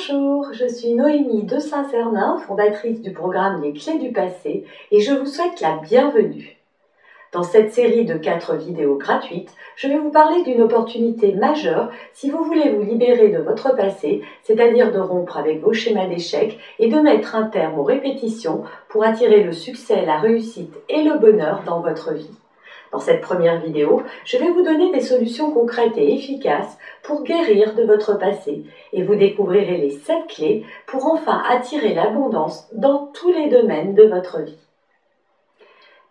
Bonjour, je suis Noémie de Saint-Cernin, fondatrice du programme Les Clés du Passé, et je vous souhaite la bienvenue. Dans cette série de 4 vidéos gratuites, je vais vous parler d'une opportunité majeure si vous voulez vous libérer de votre passé, c'est-à-dire de rompre avec vos schémas d'échecs et de mettre un terme aux répétitions pour attirer le succès, la réussite et le bonheur dans votre vie. Dans cette première vidéo, je vais vous donner des solutions concrètes et efficaces pour guérir de votre passé et vous découvrirez les 7 clés pour enfin attirer l'abondance dans tous les domaines de votre vie.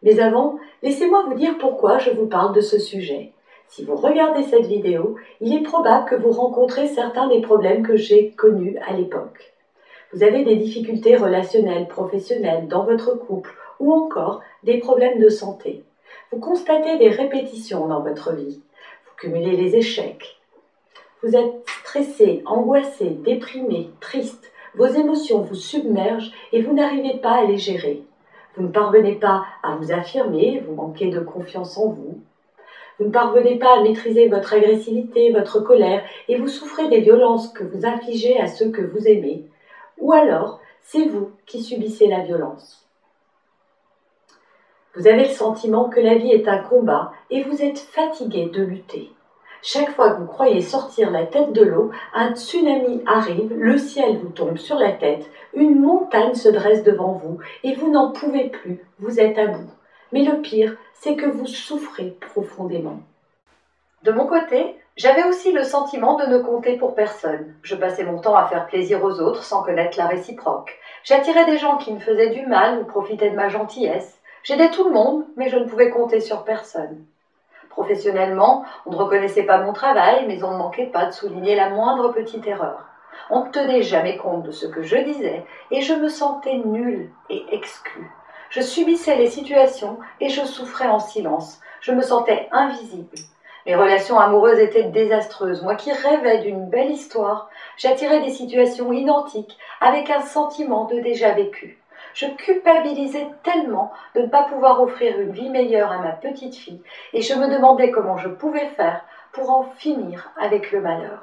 Mais avant, laissez-moi vous dire pourquoi je vous parle de ce sujet. Si vous regardez cette vidéo, il est probable que vous rencontrez certains des problèmes que j'ai connus à l'époque. Vous avez des difficultés relationnelles, professionnelles, dans votre couple ou encore des problèmes de santé. Vous constatez des répétitions dans votre vie. Vous cumulez les échecs. Vous êtes stressé, angoissé, déprimé, triste. Vos émotions vous submergent et vous n'arrivez pas à les gérer. Vous ne parvenez pas à vous affirmer, vous manquez de confiance en vous. Vous ne parvenez pas à maîtriser votre agressivité, votre colère et vous souffrez des violences que vous infligez à ceux que vous aimez. Ou alors, c'est vous qui subissez la violence. Vous avez le sentiment que la vie est un combat et vous êtes fatigué de lutter. Chaque fois que vous croyez sortir la tête de l'eau, un tsunami arrive, le ciel vous tombe sur la tête, une montagne se dresse devant vous et vous n'en pouvez plus, vous êtes à bout. Mais le pire, c'est que vous souffrez profondément. De mon côté, j'avais aussi le sentiment de ne compter pour personne. Je passais mon temps à faire plaisir aux autres sans connaître la réciproque. J'attirais des gens qui me faisaient du mal ou profitaient de ma gentillesse. J'aidais tout le monde, mais je ne pouvais compter sur personne. Professionnellement, on ne reconnaissait pas mon travail, mais on ne manquait pas de souligner la moindre petite erreur. On ne tenait jamais compte de ce que je disais, et je me sentais nulle et exclue. Je subissais les situations et je souffrais en silence. Je me sentais invisible. Mes relations amoureuses étaient désastreuses. Moi qui rêvais d'une belle histoire, j'attirais des situations identiques avec un sentiment de déjà vécu. Je culpabilisais tellement de ne pas pouvoir offrir une vie meilleure à ma petite fille et je me demandais comment je pouvais faire pour en finir avec le malheur.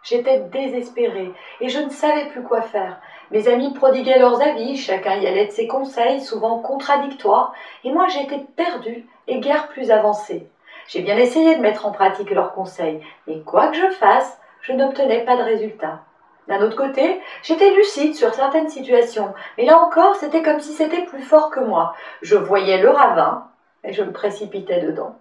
J'étais désespérée et je ne savais plus quoi faire. Mes amis prodiguaient leurs avis, chacun y allait de ses conseils, souvent contradictoires, et moi j'étais perdue et guère plus avancée. J'ai bien essayé de mettre en pratique leurs conseils, mais quoi que je fasse, je n'obtenais pas de résultat. D'un autre côté, j'étais lucide sur certaines situations, mais là encore, c'était comme si c'était plus fort que moi. Je voyais le ravin et je me précipitais dedans.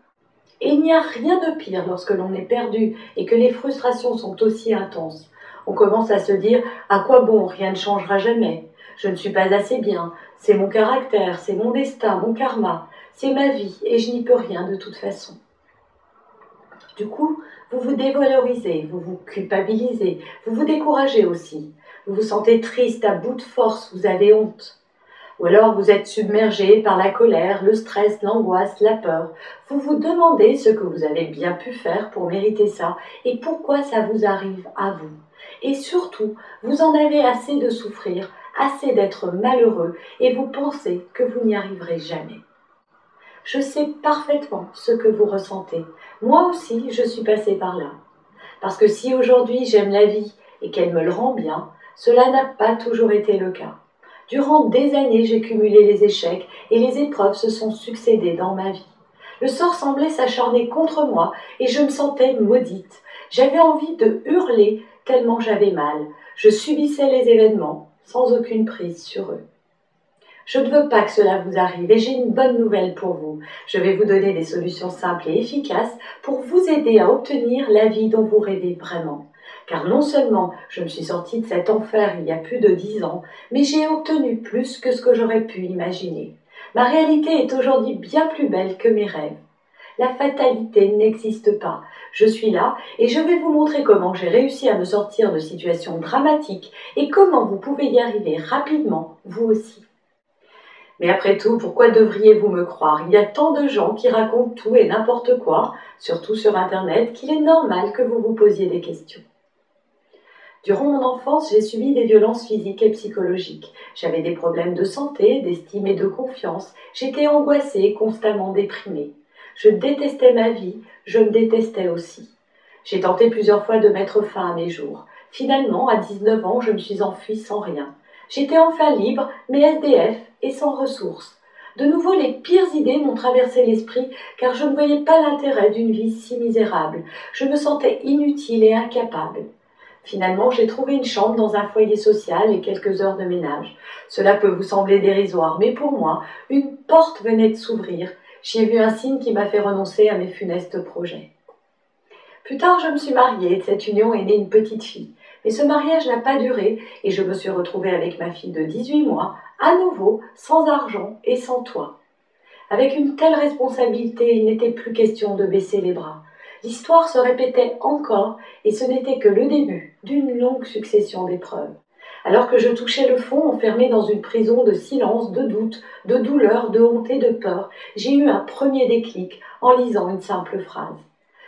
Et il n'y a rien de pire lorsque l'on est perdu et que les frustrations sont aussi intenses. On commence à se dire « à quoi bon, rien ne changera jamais. Je ne suis pas assez bien, c'est mon caractère, c'est mon destin, mon karma, c'est ma vie et je n'y peux rien de toute façon. » Du coup, vous vous dévalorisez, vous vous culpabilisez, vous vous découragez aussi. Vous vous sentez triste, à bout de force, vous avez honte. Ou alors vous êtes submergé par la colère, le stress, l'angoisse, la peur. Vous vous demandez ce que vous avez bien pu faire pour mériter ça et pourquoi ça vous arrive à vous. Et surtout, vous en avez assez de souffrir, assez d'être malheureux et vous pensez que vous n'y arriverez jamais. Je sais parfaitement ce que vous ressentez. Moi aussi, je suis passée par là. Parce que si aujourd'hui j'aime la vie et qu'elle me le rend bien, cela n'a pas toujours été le cas. Durant des années, j'ai cumulé les échecs et les épreuves se sont succédées dans ma vie. Le sort semblait s'acharner contre moi et je me sentais maudite. J'avais envie de hurler tellement j'avais mal. Je subissais les événements sans aucune prise sur eux. Je ne veux pas que cela vous arrive et j'ai une bonne nouvelle pour vous. Je vais vous donner des solutions simples et efficaces pour vous aider à obtenir la vie dont vous rêvez vraiment. Car non seulement je me suis sortie de cet enfer il y a plus de 10 ans, mais j'ai obtenu plus que ce que j'aurais pu imaginer. Ma réalité est aujourd'hui bien plus belle que mes rêves. La fatalité n'existe pas. Je suis là et je vais vous montrer comment j'ai réussi à me sortir de situations dramatiques et comment vous pouvez y arriver rapidement, vous aussi. Mais après tout, pourquoi devriez-vous me croire? Il y a tant de gens qui racontent tout et n'importe quoi, surtout sur Internet, qu'il est normal que vous vous posiez des questions. Durant mon enfance, j'ai subi des violences physiques et psychologiques. J'avais des problèmes de santé, d'estime et de confiance. J'étais angoissée, constamment déprimée. Je détestais ma vie, je me détestais aussi. J'ai tenté plusieurs fois de mettre fin à mes jours. Finalement, à 19 ans, je me suis enfuie sans rien. J'étais enfin libre, mais SDF et sans ressources. De nouveau, les pires idées m'ont traversé l'esprit, car je ne voyais pas l'intérêt d'une vie si misérable. Je me sentais inutile et incapable. Finalement, j'ai trouvé une chambre dans un foyer social et quelques heures de ménage. Cela peut vous sembler dérisoire, mais pour moi, une porte venait de s'ouvrir. J'y ai vu un signe qui m'a fait renoncer à mes funestes projets. Plus tard, je me suis mariée et de cette union est née une petite fille. Mais ce mariage n'a pas duré et je me suis retrouvée avec ma fille de 18 mois, à nouveau, sans argent et sans toit. Avec une telle responsabilité, il n'était plus question de baisser les bras. L'histoire se répétait encore et ce n'était que le début d'une longue succession d'épreuves. Alors que je touchais le fond, enfermée dans une prison de silence, de doute, de douleur, de honte et de peur, j'ai eu un premier déclic en lisant une simple phrase.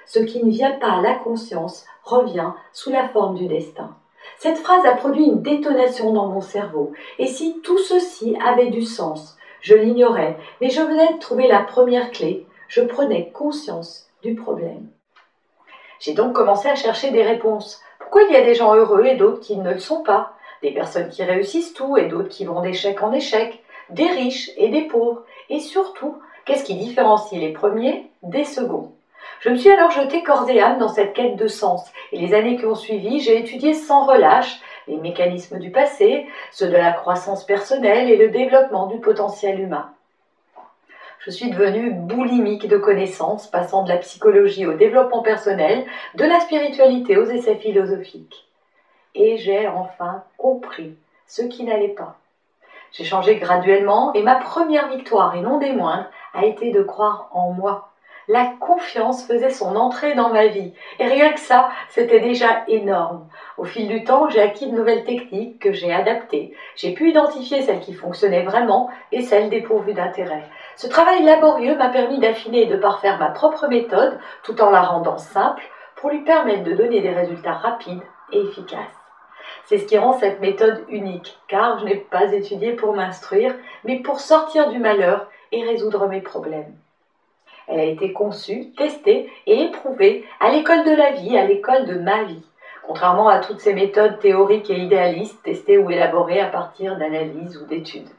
Ce qui ne vient pas à la conscience revient sous la forme du destin. Cette phrase a produit une détonation dans mon cerveau. Et si tout ceci avait du sens? Je l'ignorais, mais je venais de trouver la première clé. Je prenais conscience du problème. J'ai donc commencé à chercher des réponses. Pourquoi il y a des gens heureux et d'autres qui ne le sont pas? Des personnes qui réussissent tout et d'autres qui vont d'échec en échec? Des riches et des pauvres? Et surtout, qu'est-ce qui différencie les premiers des seconds? Je me suis alors jetée corps et âme dans cette quête de sens, et les années qui ont suivi, j'ai étudié sans relâche les mécanismes du passé, ceux de la croissance personnelle et le développement du potentiel humain. Je suis devenue boulimique de connaissances, passant de la psychologie au développement personnel, de la spiritualité aux essais philosophiques. Et j'ai enfin compris ce qui n'allait pas. J'ai changé graduellement, et ma première victoire, et non des moindres, a été de croire en moi. La confiance faisait son entrée dans ma vie, et rien que ça, c'était déjà énorme. Au fil du temps, j'ai acquis de nouvelles techniques que j'ai adaptées. J'ai pu identifier celles qui fonctionnaient vraiment et celles dépourvues d'intérêt. Ce travail laborieux m'a permis d'affiner et de parfaire ma propre méthode, tout en la rendant simple, pour lui permettre de donner des résultats rapides et efficaces. C'est ce qui rend cette méthode unique, car je n'ai pas étudié pour m'instruire, mais pour sortir du malheur et résoudre mes problèmes. Elle a été conçue, testée et éprouvée à l'école de la vie, à l'école de ma vie. Contrairement à toutes ces méthodes théoriques et idéalistes testées ou élaborées à partir d'analyses ou d'études.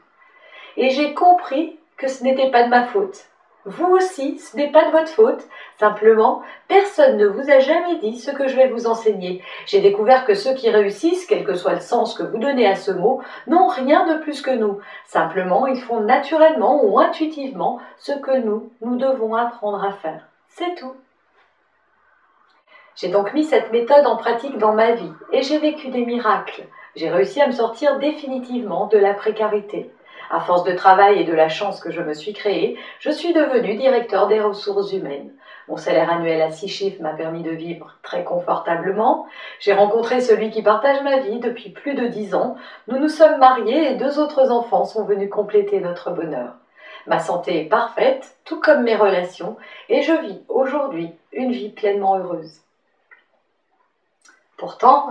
Et j'ai compris que ce n'était pas de ma faute. Vous aussi, ce n'est pas de votre faute. Simplement, personne ne vous a jamais dit ce que je vais vous enseigner. J'ai découvert que ceux qui réussissent, quel que soit le sens que vous donnez à ce mot, n'ont rien de plus que nous. Simplement, ils font naturellement ou intuitivement ce que nous devons apprendre à faire. C'est tout. J'ai donc mis cette méthode en pratique dans ma vie et j'ai vécu des miracles. J'ai réussi à me sortir définitivement de la précarité. À force de travail et de la chance que je me suis créée, je suis devenue directeur des ressources humaines. Mon salaire annuel à 6 chiffres m'a permis de vivre très confortablement. J'ai rencontré celui qui partage ma vie depuis plus de 10 ans. Nous nous sommes mariés et 2 autres enfants sont venus compléter notre bonheur. Ma santé est parfaite, tout comme mes relations, et je vis aujourd'hui une vie pleinement heureuse. Pourtant,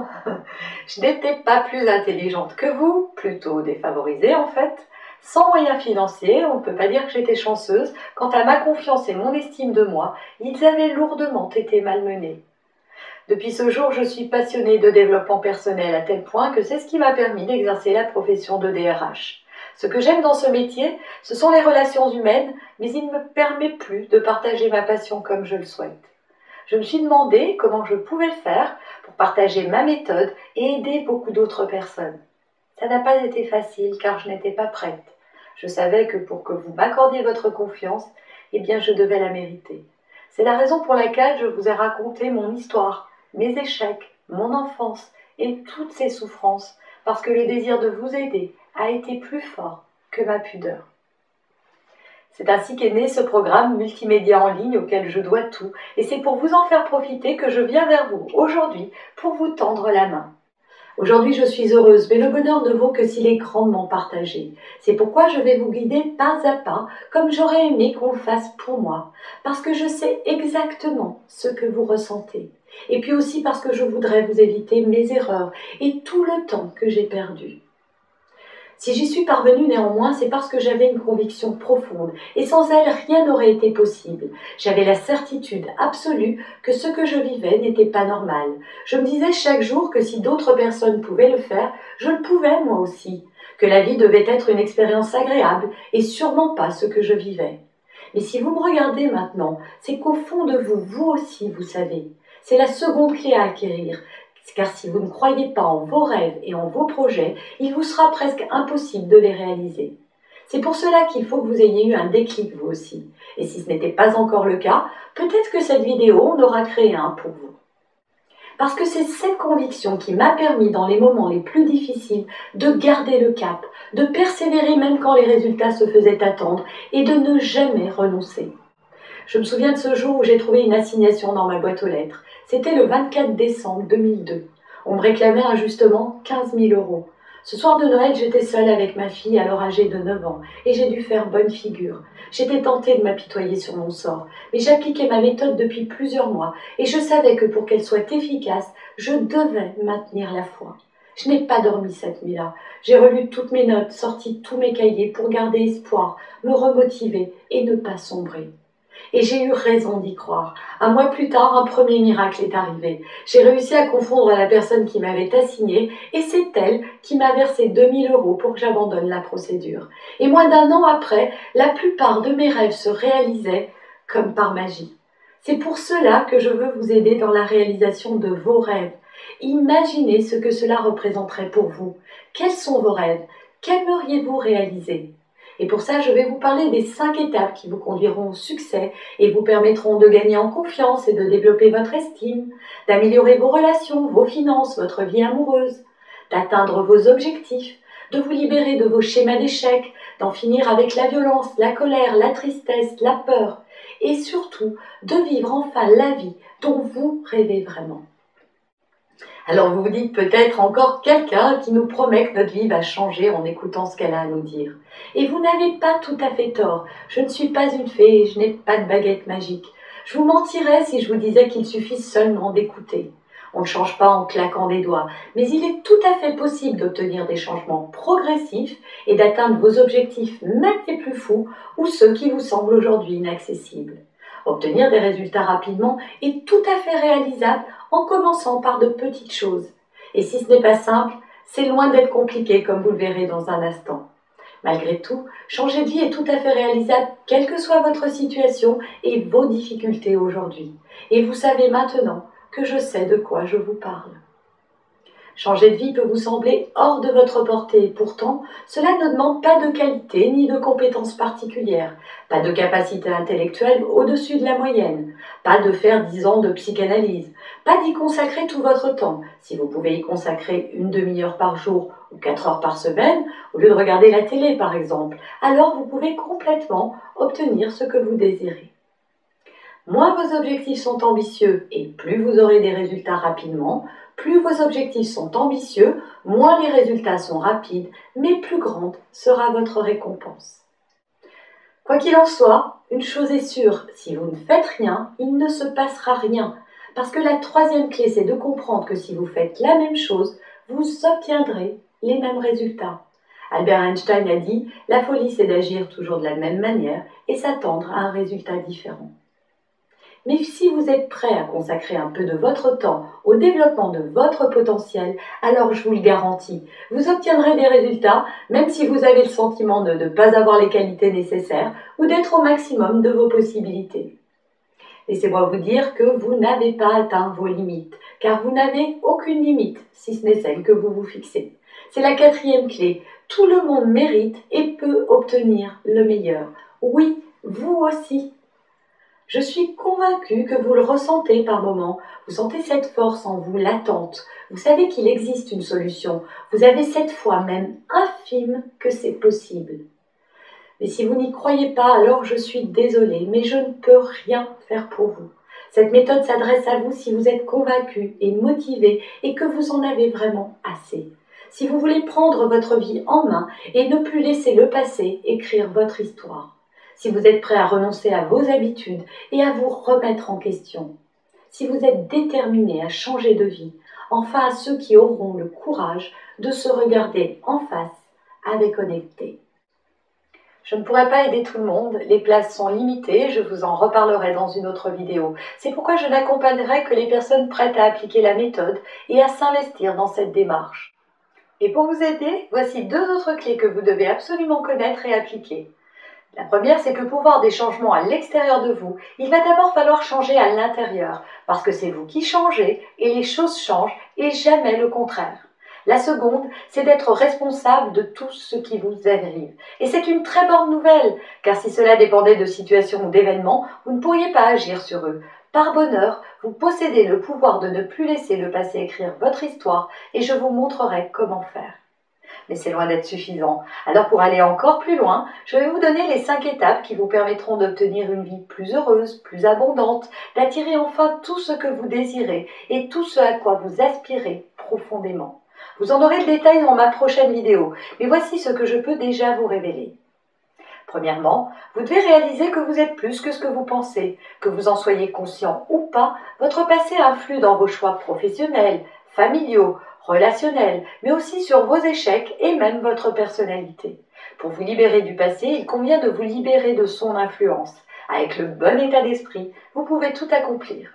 je n'étais pas plus intelligente que vous, plutôt défavorisée en fait. Sans moyens financiers, on ne peut pas dire que j'étais chanceuse. Quant à ma confiance et mon estime de moi, ils avaient lourdement été malmenés. Depuis ce jour, je suis passionnée de développement personnel à tel point que c'est ce qui m'a permis d'exercer la profession de DRH. Ce que j'aime dans ce métier, ce sont les relations humaines, mais il ne me permet plus de partager ma passion comme je le souhaite. Je me suis demandé comment je pouvais faire pour partager ma méthode et aider beaucoup d'autres personnes. Ça n'a pas été facile car je n'étais pas prête. Je savais que pour que vous m'accordiez votre confiance, eh bien je devais la mériter. C'est la raison pour laquelle je vous ai raconté mon histoire, mes échecs, mon enfance et toutes ces souffrances, parce que le désir de vous aider a été plus fort que ma pudeur. C'est ainsi qu'est né ce programme multimédia en ligne auquel je dois tout, et c'est pour vous en faire profiter que je viens vers vous aujourd'hui pour vous tendre la main. Aujourd'hui, je suis heureuse, mais le bonheur ne vaut que s'il est grandement partagé. C'est pourquoi je vais vous guider pas à pas, comme j'aurais aimé qu'on le fasse pour moi, parce que je sais exactement ce que vous ressentez. Et puis aussi parce que je voudrais vous éviter mes erreurs et tout le temps que j'ai perdu. Si j'y suis parvenue néanmoins, c'est parce que j'avais une conviction profonde, et sans elle, rien n'aurait été possible. J'avais la certitude absolue que ce que je vivais n'était pas normal. Je me disais chaque jour que si d'autres personnes pouvaient le faire, je le pouvais moi aussi, que la vie devait être une expérience agréable, et sûrement pas ce que je vivais. Mais si vous me regardez maintenant, c'est qu'au fond de vous, vous aussi, vous savez. C'est la seconde clé à acquérir. Car si vous ne croyez pas en vos rêves et en vos projets, il vous sera presque impossible de les réaliser. C'est pour cela qu'il faut que vous ayez eu un déclic vous aussi. Et si ce n'était pas encore le cas, peut-être que cette vidéo en aura créé un pour vous. Parce que c'est cette conviction qui m'a permis dans les moments les plus difficiles de garder le cap, de persévérer même quand les résultats se faisaient attendre et de ne jamais renoncer. Je me souviens de ce jour où j'ai trouvé une assignation dans ma boîte aux lettres. C'était le 24 décembre 2002. On me réclamait injustement 15 000 €. Ce soir de Noël, j'étais seule avec ma fille, alors âgée de 9 ans, et j'ai dû faire bonne figure. J'étais tentée de m'apitoyer sur mon sort, mais j'appliquais ma méthode depuis plusieurs mois, et je savais que pour qu'elle soit efficace, je devais maintenir la foi. Je n'ai pas dormi cette nuit-là. J'ai relu toutes mes notes, sorti tous mes cahiers pour garder espoir, me remotiver et ne pas sombrer. Et j'ai eu raison d'y croire. Un mois plus tard, un premier miracle est arrivé. J'ai réussi à confondre la personne qui m'avait assignée et c'est elle qui m'a versé 2 000 € pour que j'abandonne la procédure. Et moins d'un an après, la plupart de mes rêves se réalisaient comme par magie. C'est pour cela que je veux vous aider dans la réalisation de vos rêves. Imaginez ce que cela représenterait pour vous. Quels sont vos rêves? Qu'aimeriez-vous réaliser? Et pour ça, je vais vous parler des 5 étapes qui vous conduiront au succès et vous permettront de gagner en confiance et de développer votre estime, d'améliorer vos relations, vos finances, votre vie amoureuse, d'atteindre vos objectifs, de vous libérer de vos schémas d'échec, d'en finir avec la violence, la colère, la tristesse, la peur et surtout de vivre enfin la vie dont vous rêvez vraiment. Alors vous vous dites peut-être encore quelqu'un qui nous promet que notre vie va changer en écoutant ce qu'elle a à nous dire. Et vous n'avez pas tout à fait tort. Je ne suis pas une fée et je n'ai pas de baguette magique. Je vous mentirais si je vous disais qu'il suffit seulement d'écouter. On ne change pas en claquant des doigts, mais il est tout à fait possible d'obtenir des changements progressifs et d'atteindre vos objectifs, même les plus fous ou ceux qui vous semblent aujourd'hui inaccessibles. Obtenir des résultats rapidement est tout à fait réalisable en commençant par de petites choses. Et si ce n'est pas simple, c'est loin d'être compliqué comme vous le verrez dans un instant. Malgré tout, changer de vie est tout à fait réalisable, quelle que soit votre situation et vos difficultés aujourd'hui. Et vous savez maintenant que je sais de quoi je vous parle. Changer de vie peut vous sembler hors de votre portée, pourtant, cela ne demande pas de qualité ni de compétences particulières, pas de capacité intellectuelle au-dessus de la moyenne, pas de faire 10 ans de psychanalyse, pas d'y consacrer tout votre temps. Si vous pouvez y consacrer une demi-heure par jour ou 4 heures par semaine, au lieu de regarder la télé par exemple, alors vous pouvez complètement obtenir ce que vous désirez. Moins vos objectifs sont ambitieux et plus vous aurez des résultats rapidement, plus vos objectifs sont ambitieux, moins les résultats sont rapides, mais plus grande sera votre récompense. Quoi qu'il en soit, une chose est sûre, si vous ne faites rien, il ne se passera rien. Parce que la troisième clé, c'est de comprendre que si vous faites la même chose, vous obtiendrez les mêmes résultats. Albert Einstein a dit « La folie, c'est d'agir toujours de la même manière et s'attendre à un résultat différent ». Mais si vous êtes prêt à consacrer un peu de votre temps au développement de votre potentiel, alors je vous le garantis, vous obtiendrez des résultats même si vous avez le sentiment de ne pas avoir les qualités nécessaires ou d'être au maximum de vos possibilités. Laissez-moi vous dire que vous n'avez pas atteint vos limites, car vous n'avez aucune limite si ce n'est celle que vous vous fixez. C'est la quatrième clé. Tout le monde mérite et peut obtenir le meilleur. Oui, vous aussi. Je suis convaincue que vous le ressentez par moments. Vous sentez cette force en vous latente. Vous savez qu'il existe une solution. Vous avez cette foi même infime que c'est possible. Mais si vous n'y croyez pas, alors je suis désolée, mais je ne peux rien faire pour vous. Cette méthode s'adresse à vous si vous êtes convaincu et motivé et que vous en avez vraiment assez. Si vous voulez prendre votre vie en main et ne plus laisser le passé écrire votre histoire. Si vous êtes prêt à renoncer à vos habitudes et à vous remettre en question. Si vous êtes déterminé à changer de vie, enfin à ceux qui auront le courage de se regarder en face avec honnêteté. Je ne pourrai pas aider tout le monde, les places sont limitées, je vous en reparlerai dans une autre vidéo. C'est pourquoi je n'accompagnerai que les personnes prêtes à appliquer la méthode et à s'investir dans cette démarche. Et pour vous aider, voici 2 autres clés que vous devez absolument connaître et appliquer. La première, c'est que pour voir des changements à l'extérieur de vous, il va d'abord falloir changer à l'intérieur, parce que c'est vous qui changez et les choses changent et jamais le contraire. La seconde, c'est d'être responsable de tout ce qui vous arrive. Et c'est une très bonne nouvelle, car si cela dépendait de situations ou d'événements, vous ne pourriez pas agir sur eux. Par bonheur, vous possédez le pouvoir de ne plus laisser le passé écrire votre histoire et je vous montrerai comment faire. Mais c'est loin d'être suffisant. Alors pour aller encore plus loin, je vais vous donner les 5 étapes qui vous permettront d'obtenir une vie plus heureuse, plus abondante, d'attirer enfin tout ce que vous désirez et tout ce à quoi vous aspirez profondément. Vous en aurez le détail dans ma prochaine vidéo, mais voici ce que je peux déjà vous révéler. Premièrement, vous devez réaliser que vous êtes plus que ce que vous pensez. Que vous en soyez conscient ou pas, votre passé influe dans vos choix professionnels, familiaux, relationnels, mais aussi sur vos échecs et même votre personnalité. Pour vous libérer du passé, il convient de vous libérer de son influence. Avec le bon état d'esprit, vous pouvez tout accomplir.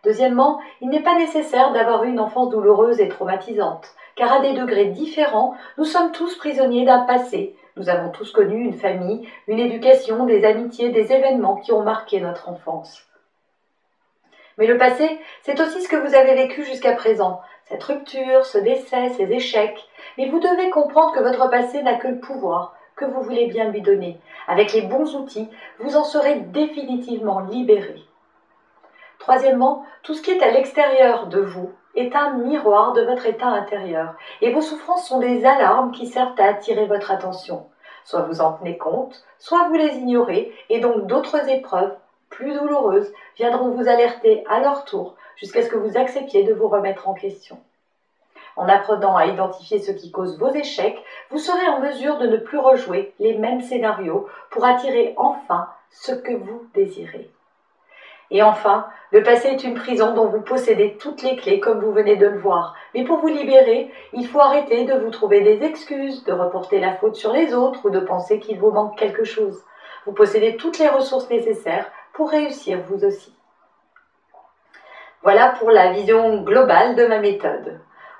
Deuxièmement, il n'est pas nécessaire d'avoir eu une enfance douloureuse et traumatisante, car à des degrés différents, nous sommes tous prisonniers d'un passé. Nous avons tous connu une famille, une éducation, des amitiés, des événements qui ont marqué notre enfance. Mais le passé, c'est aussi ce que vous avez vécu jusqu'à présent, cette rupture, ce décès, ces échecs. Mais vous devez comprendre que votre passé n'a que le pouvoir que vous voulez bien lui donner. Avec les bons outils, vous en serez définitivement libéré. Troisièmement, tout ce qui est à l'extérieur de vous est un miroir de votre état intérieur et vos souffrances sont des alarmes qui servent à attirer votre attention. Soit vous en tenez compte, soit vous les ignorez et donc d'autres épreuves plus douloureuses viendront vous alerter à leur tour jusqu'à ce que vous acceptiez de vous remettre en question. En apprenant à identifier ce qui cause vos échecs, vous serez en mesure de ne plus rejouer les mêmes scénarios pour attirer enfin ce que vous désirez. Et enfin, le passé est une prison dont vous possédez toutes les clés comme vous venez de le voir. Mais pour vous libérer, il faut arrêter de vous trouver des excuses, de reporter la faute sur les autres ou de penser qu'il vous manque quelque chose. Vous possédez toutes les ressources nécessaires pour réussir vous aussi. Voilà pour la vision globale de ma méthode.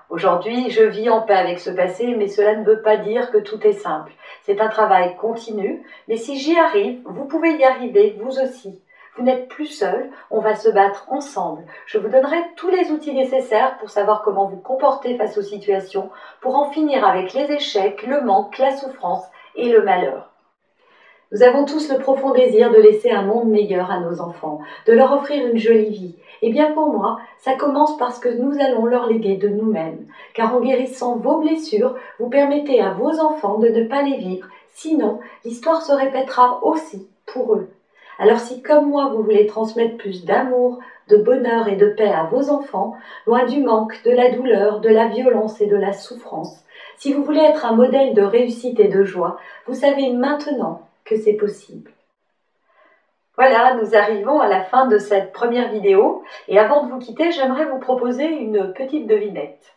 Aujourd'hui, je vis en paix avec ce passé, mais cela ne veut pas dire que tout est simple. C'est un travail continu, mais si j'y arrive, vous pouvez y arriver vous aussi. Vous n'êtes plus seul, on va se battre ensemble. Je vous donnerai tous les outils nécessaires pour savoir comment vous comporter face aux situations, pour en finir avec les échecs, le manque, la souffrance et le malheur. Nous avons tous le profond désir de laisser un monde meilleur à nos enfants, de leur offrir une jolie vie. Et bien pour moi, ça commence parce que nous allons leur léguer de nous-mêmes. Car en guérissant vos blessures, vous permettez à vos enfants de ne pas les vivre. Sinon, l'histoire se répétera aussi pour eux. Alors si comme moi vous voulez transmettre plus d'amour, de bonheur et de paix à vos enfants, loin du manque, de la douleur, de la violence et de la souffrance, si vous voulez être un modèle de réussite et de joie, vous savez maintenant que c'est possible. Voilà, nous arrivons à la fin de cette première vidéo et avant de vous quitter, j'aimerais vous proposer une petite devinette.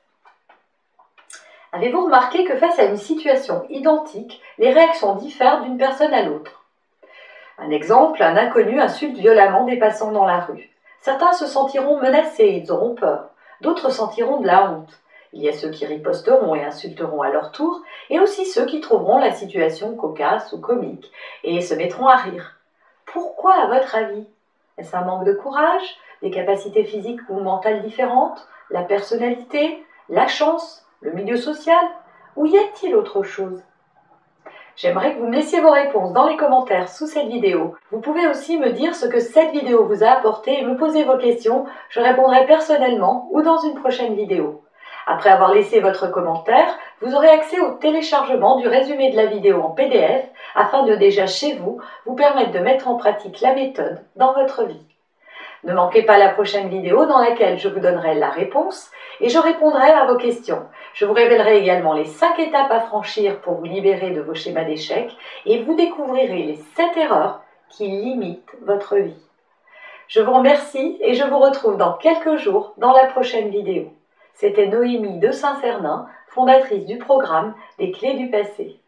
Avez-vous remarqué que face à une situation identique, les réactions diffèrent d'une personne à l'autre? Un exemple, un inconnu insulte violemment des passants dans la rue. Certains se sentiront menacés, ils auront peur. D'autres sentiront de la honte. Il y a ceux qui riposteront et insulteront à leur tour, et aussi ceux qui trouveront la situation cocasse ou comique, et se mettront à rire. Pourquoi, à votre avis? Est-ce un manque de courage, des capacités physiques ou mentales différentes, la personnalité, la chance, le milieu social? Ou y a-t-il autre chose? J'aimerais que vous me laissiez vos réponses dans les commentaires sous cette vidéo. Vous pouvez aussi me dire ce que cette vidéo vous a apporté et me poser vos questions. Je répondrai personnellement ou dans une prochaine vidéo. Après avoir laissé votre commentaire, vous aurez accès au téléchargement du résumé de la vidéo en PDF afin de déjà chez vous, vous permettre de mettre en pratique la méthode dans votre vie. Ne manquez pas la prochaine vidéo dans laquelle je vous donnerai la réponse et je répondrai à vos questions. Je vous révélerai également les 5 étapes à franchir pour vous libérer de vos schémas d'échecs et vous découvrirez les 7 erreurs qui limitent votre vie. Je vous remercie et je vous retrouve dans quelques jours dans la prochaine vidéo. C'était Noémie de Saint-Cernin, fondatrice du programme Les Clés du passé.